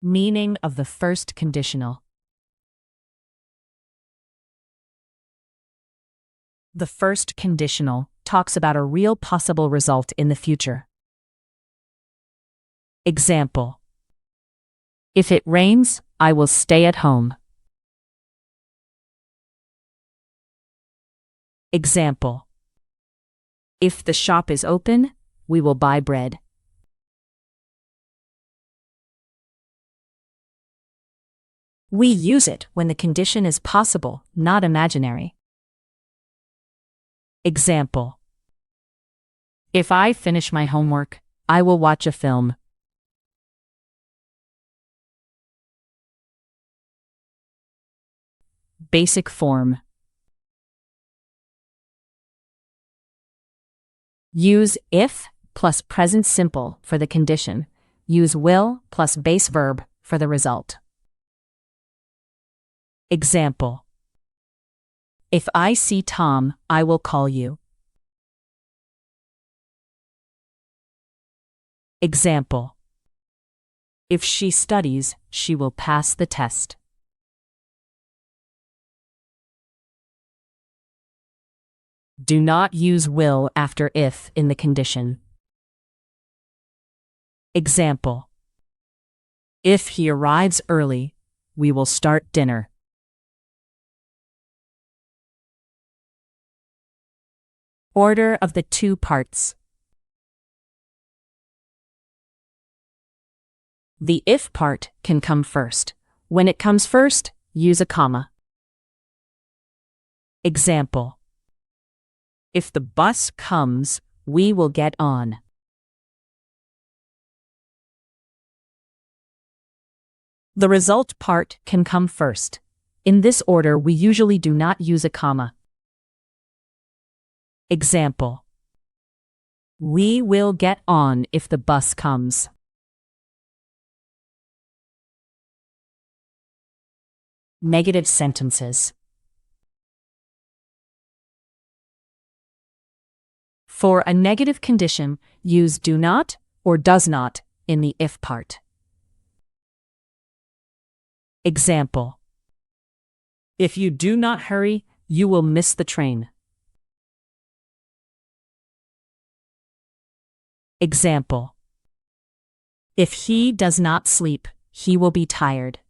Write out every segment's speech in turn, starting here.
Meaning of the first conditional. The first conditional talks about a real possible result in the future. Example: if it rains, I will stay at home. Example: if the shop is open, we will buy bread. We use it when the condition is possible, not imaginary. Example: if I finish my homework, I will watch a film. Basic form. Use if plus present simple for the condition. Use will plus base verb for the result. Example: if I see Tom, I will call you. Example: if she studies, she will pass the test. Do not use will after if in the condition. Example: if he arrives early, we will start dinner. Order of the two parts. The if part can come first. When it comes first, use a comma. Example: if the bus comes, we will get on. The result part can come first. In this order, we usually do not use a comma. Example: we will get on if the bus comes. Negative sentences. For a negative condition, use do not or does not in the if part. Example: if you do not hurry, you will miss the train. Example: if he does not sleep, he will be tired.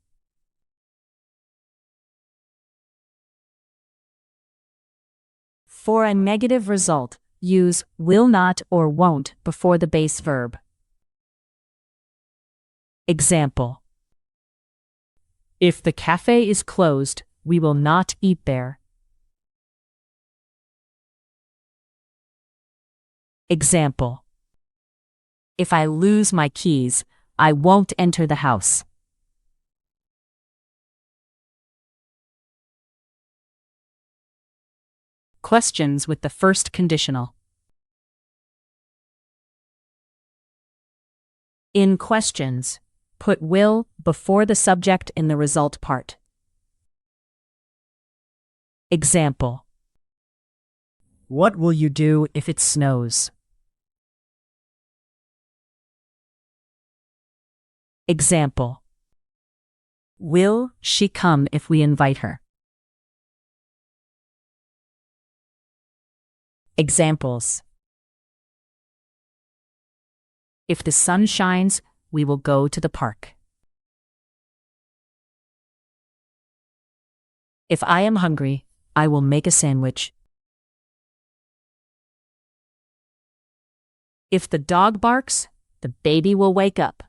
For a negative result, use will not or won't before the base verb. Example: if the cafe is closed, we will not eat there. Example: if I lose my keys, I won't enter the house. Questions with the first conditional. In questions, put will before the subject in the result part. Example: what will you do if it snows? Example: will she come if we invite her? Examples: if the sun shines, we will go to the park. If I am hungry, I will make a sandwich. If the dog barks, the baby will wake up.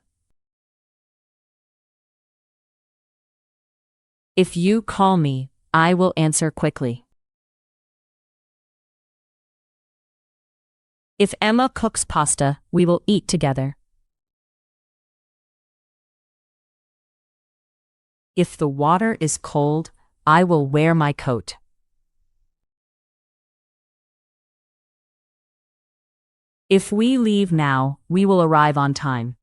If you call me, I will answer quickly. If Emma cooks pasta, we will eat together. If the water is cold, I will wear my coat. If we leave now, we will arrive on time.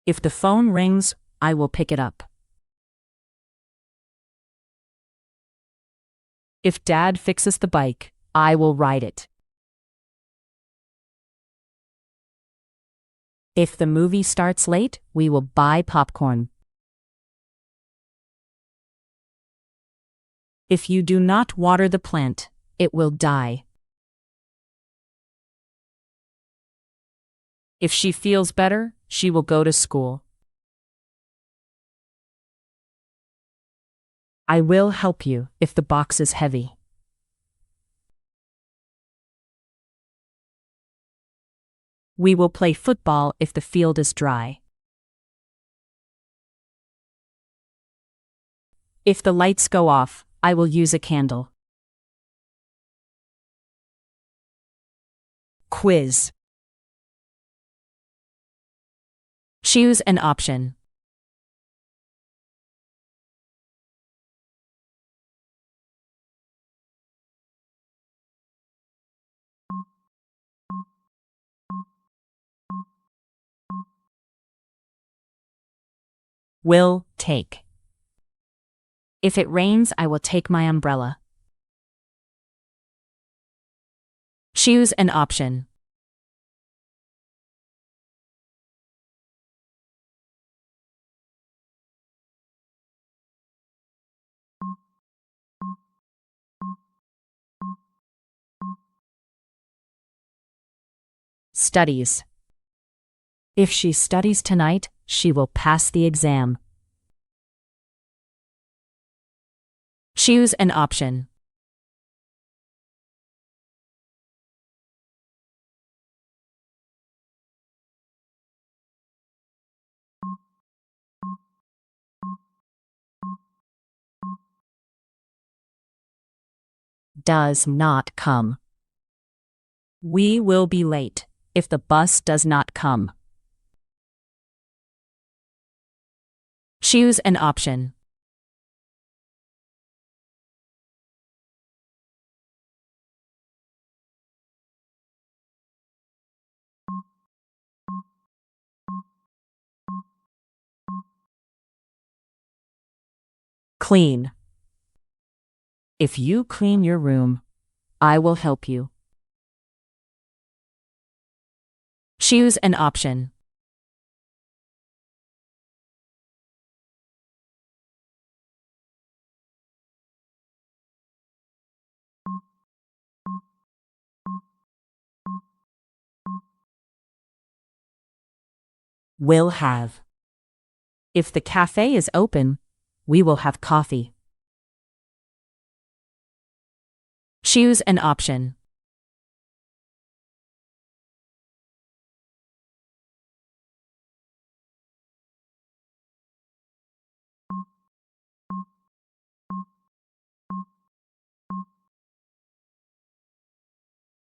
If the phone rings, I will pick it up. If Dad fixes the bike, I will ride it. If the movie starts late, we will buy popcorn. If you do not water the plant, it will die. If she feels better, she will go to school. I will help you if the box is heavy. We will play football if the field is dry. If the lights go off, I will use a candle. Quiz. Choose an option. Will take. If it rains, I will take my umbrella. Choose an option. Studies. If she studies tonight, she will pass the exam. Choose an option. Does not come. We will be late if the bus does not come. Choose an option. Clean. If you clean your room, I will help you. Choose an option. Will have. If the cafe is open, we will have coffee. Choose an option.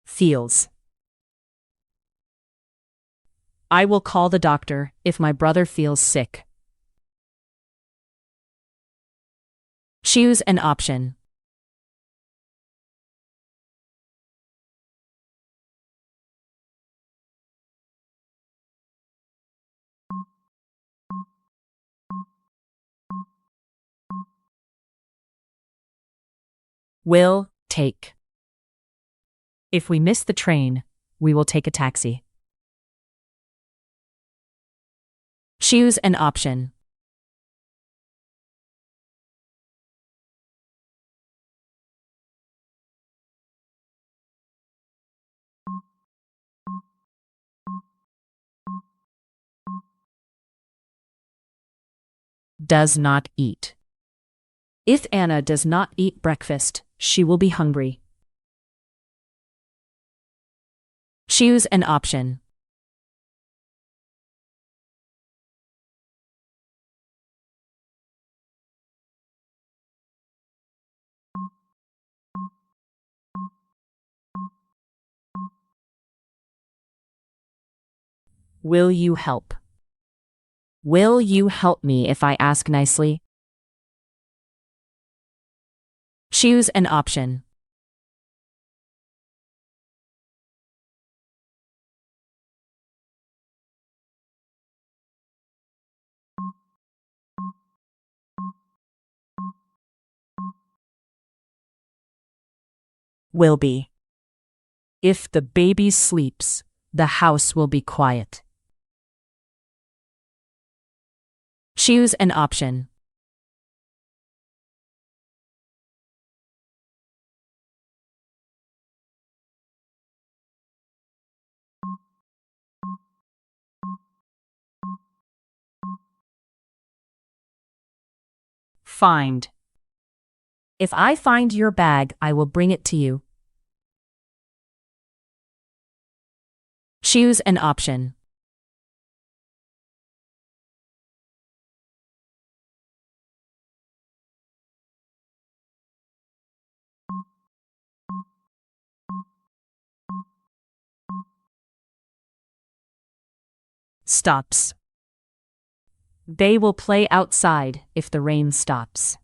Feels. I will call the doctor if my brother feels sick. Choose an option. Will take. If we miss the train, we will take a taxi. Choose an option. Does not eat. If Anna does not eat breakfast, she will be hungry. Choose an option. Will you help? Will you help me if I ask nicely? Choose an option. Will be. If the baby sleeps, the house will be quiet. Choose an option. Find. If I find your bag, I will bring it to you. Choose an option. Stops. They will play outside if the rain stops.